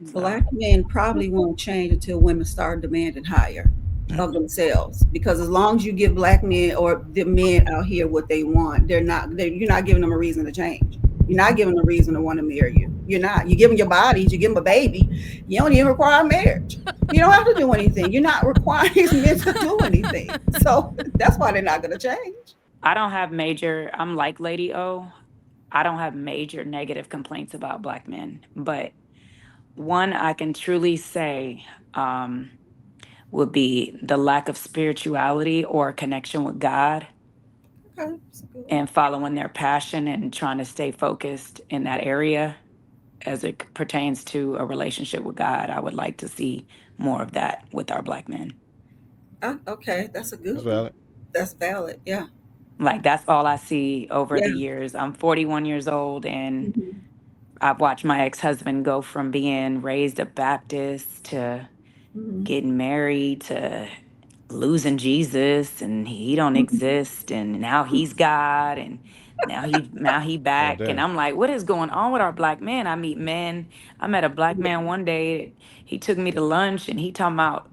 Black men probably won't change until women start demanding higher of themselves. Because as long as you give black men or the men out here what they want, you're not giving them a reason to change. You're not giving them a reason to want to marry you. You're not. You give them your bodies, you give them a baby. You don't even require marriage. You don't have to do anything. You're not requiring these men to do anything. So that's why they're not going to change. I don't have major, I'm like Lady O. I don't have major negative complaints about black men, but one I can truly say um, would be the lack of spirituality or connection with God Okay, that's a good one. and following their passion and trying to stay focused in that area as it pertains to a relationship with God. I would like to see more of that with our black men. Okay, that's a good That's one. valid. That's valid. Yeah. Like that's all I see over the Yeah. years. I'm 41 years old and Mhm. I've watched my ex-husband go from being raised a Baptist to Mhm. getting married to losing Jesus and he don't Mhm. exist and now he's God and now he Oh back and damn. I'm like, what is going on with our black men? I meet men. I met a black man one day. He took me to lunch and he talking about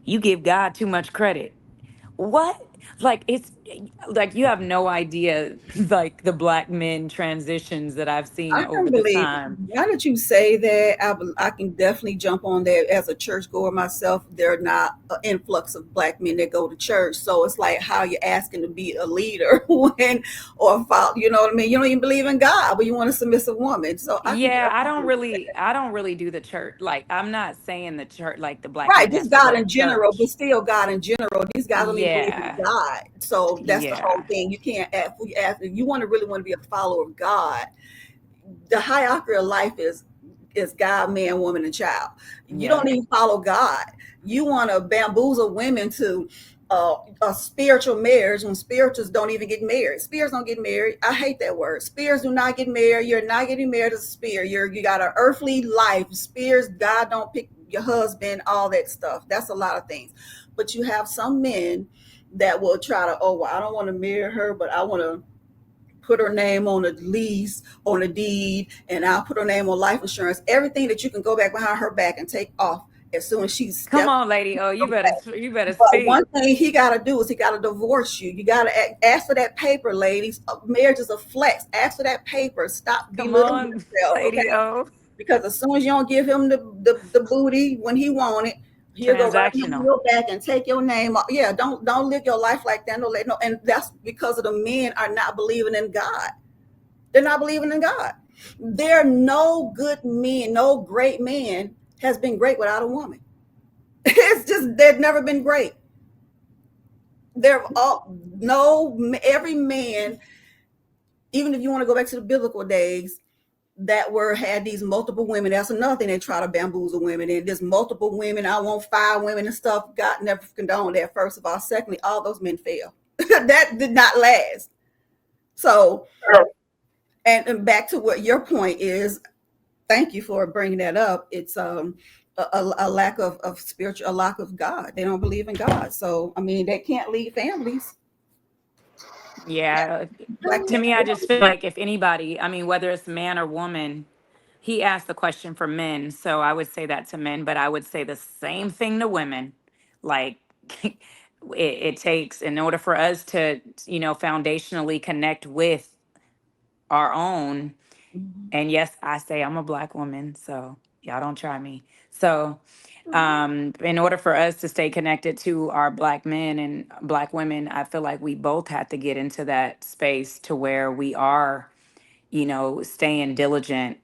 you give God too much credit. What? Like it's like you have no idea like the black men transitions that I've seen I can over the believe time. now that you say that. I can definitely jump on that as a churchgoer myself. There are not an influx of black men that go to church, so it's like how you're asking to be a leader when or follow. You know what I mean? You don't even believe in God, but you want a submissive woman. So I can Yeah, I definitely don't believe really that. I don't really do the church. Like I'm not saying the church like the black Right, man just has to God go to in general, but church. still God in general. These guys don't even believe in Yeah. God, so that's the whole Yeah. thing. You can't ask. If you want to really want to be a follower of God, the hierarchy of life is God, man, woman, and child. You Yep. don't even follow God. You want to bamboozle women to a spiritual marriage when spirituals don't even get married. Spirits don't get married. I hate that word. Spirits do not get married. You're not getting married as a spirit. You got an earthly life. Spirits, God don't pick your husband, all that stuff. That's a lot of things. But you have some men that will try to, oh, well, I don't want to marry her, but I want to put her name on a lease, on a deed, and I'll put her name on life insurance. Everything that you can go back behind her back and take off as soon as she's Come stepped. on, lady. Oh, you better But speak. one thing he got to do is he got to divorce you. You got to ask for that paper, ladies. Marriage is a flex. Ask for that paper. Stop Come belittling on, yourself, lady okay? O. Because as soon as you don't give him the booty when he want it, he'll go right behind Transactional. your back and take your name off. Yeah, don't live your life like that. No, and that's because of the men are not believing in God. They're not believing in God. There are no good men, no great man has been great without a woman. It's just they've never been great. They're all no every man, even if you want to go back to the biblical days, that were had these multiple women. That's another thing they try to bamboozle women. And there's multiple women. I want 5 women and stuff. God never condoned that. First of all, secondly, all those men fail. That did not last. So, and back to what your point is, thank you for bringing that up. It's a lack of spiritual, a lack of God. They don't believe in God. So I mean, they can't lead families. Yeah. Black To men. me, I just feel like if anybody, I mean, whether it's man or woman, he asked the question for men. So I would say that to men, but I would say the same thing to women. Like, it takes, in order for us to, foundationally connect with our own. Mhm. And yes, I say I'm a black woman, so y'all don't try me. So, in order for us to stay connected to our black men and black women, I feel like we both have to get into that space to where we are, staying diligent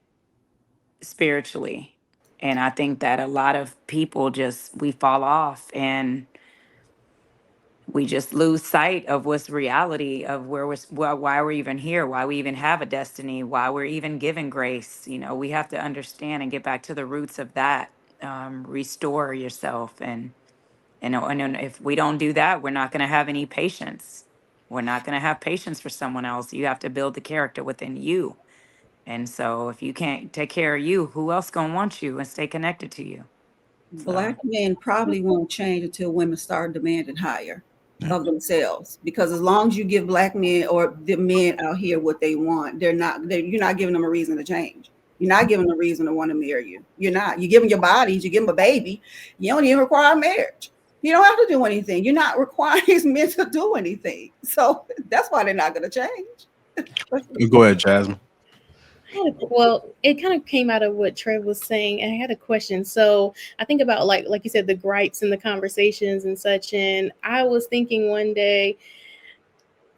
spiritually. And I think that a lot of people just we fall off and we just lose sight of what's reality of why we're even here, why we even have a destiny, why we're even given grace. We have to understand and get back to the roots of that. Restore yourself, and if we don't do that, we're not going to have any patience. We're not going to have patience for someone else. You have to build the character within you. And so, if you can't take care of you, who else gonna want you and stay connected to you? So. Black men probably won't change until women start demanding higher of themselves. Because as long as you give black men or the men out here what they want, you're not giving them a reason to change. You're not giving them a reason to want to marry you. You're not. You're giving your bodies, you give them a baby. You don't even require marriage. You don't have to do anything. You're not requiring these men to do anything. So that's why they're not going to change. Go ahead, Jasmine. Well, it kind of came out of what Trev was saying, and I had a question. So I think about like you said, the gripes and the conversations and such. And I was thinking one day,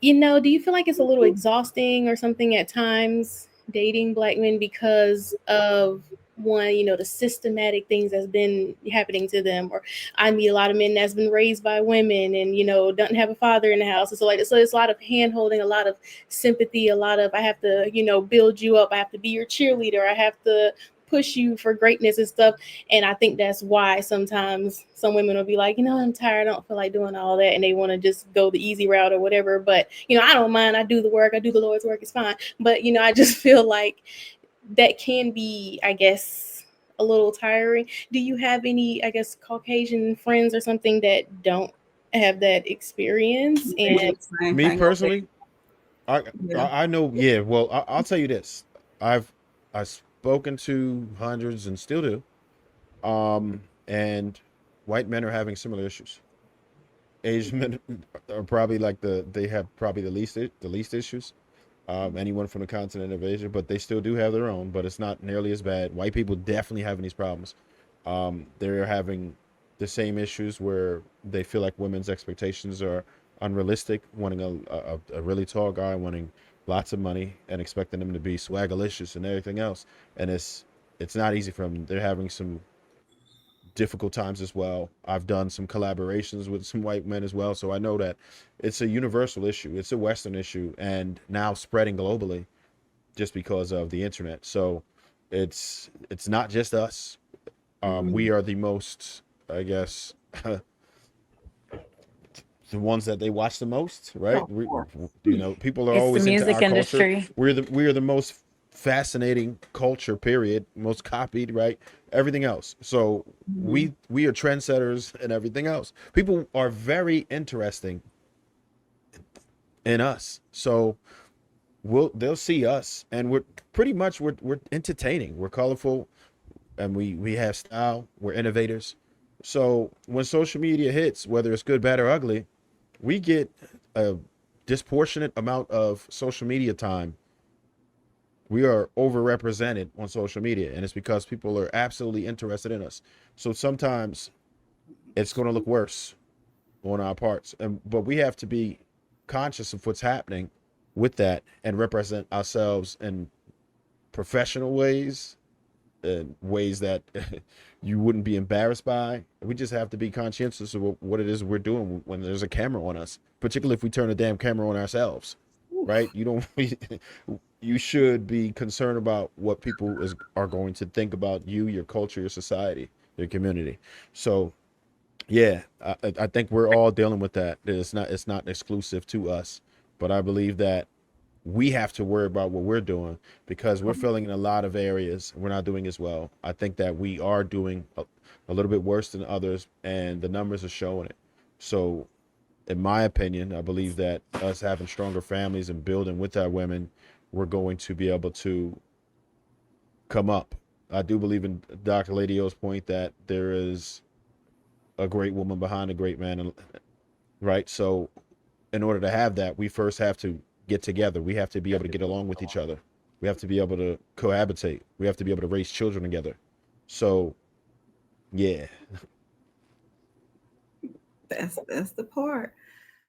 do you feel like it's a little exhausting or something at times dating black men because of one, the systematic things that's been happening to them? Or I meet a lot of men that's been raised by women and doesn't have a father in the house, and so it's a lot of hand holding, a lot of sympathy, a lot of I have to build you up, I have to be your cheerleader, I have to push you for greatness and stuff. And I think that's why sometimes some women will be like, I'm tired, I don't feel like doing all that, and they want to just go the easy route or whatever. But I don't mind, I do the work, I do the Lord's work, it's fine. But I just feel like that can be, I guess, a little tiring. Do you have any, I guess, Caucasian friends or something that don't have that experience? And Me personally, Yeah. I know. Yeah, well, I'll tell you this. I've spoken to hundreds and still do, and white men are having similar issues. Asian men are probably they have probably the least issues. Anyone from the continent of Asia, but they still do have their own, but it's not nearly as bad. White people definitely having these problems. They're having the same issues where they feel like women's expectations are unrealistic, wanting a really tall guy, wanting lots of money, and expecting them to be swagalicious and everything else. And it's not easy for them. They're having some difficult times as well. I've done some collaborations with some white men as well, so I know that it's a universal issue. It's a Western issue, and now spreading globally just because of the internet. So it's not just us. We are the most, I guess, the ones that they watch the most, right? People are It's the always into music our culture. industry. We are the most fascinating culture, period, most copied, right? Everything else. So we are trendsetters and everything else. People are very interesting in us. So they'll see us, and we're pretty much we're entertaining, we're colorful, and we have style, we're innovators. So when social media hits, whether it's good, bad, or ugly, we get a disproportionate amount of social media time. We are overrepresented on social media, and it's because people are absolutely interested in us. So sometimes it's going to look worse on our parts, but we have to be conscious of what's happening with that and represent ourselves in professional ways, in ways that you wouldn't be embarrassed by. We just have to be conscientious of what it is we're doing when there's a camera on us, particularly if we turn a damn camera on ourselves, right? You should be concerned about what people are going to think about you, your culture, your society, your community. So yeah, I think we're all dealing with that. It's not exclusive to us, but I believe that we have to worry about what we're doing because we're failing in a lot of areas. We're not doing as well. I think that we are doing a little bit worse than others, and the numbers are showing it. So in my opinion, I believe that us having stronger families and building with our women, we're going to be able to come up. I do believe in Dr. Lady O's point that there is a great woman behind a great man, right? So in order to have that, we first have to get together. We have to be able to get along with each other. We have to be able to cohabitate. We have to be able to raise children together. So yeah. That's the part.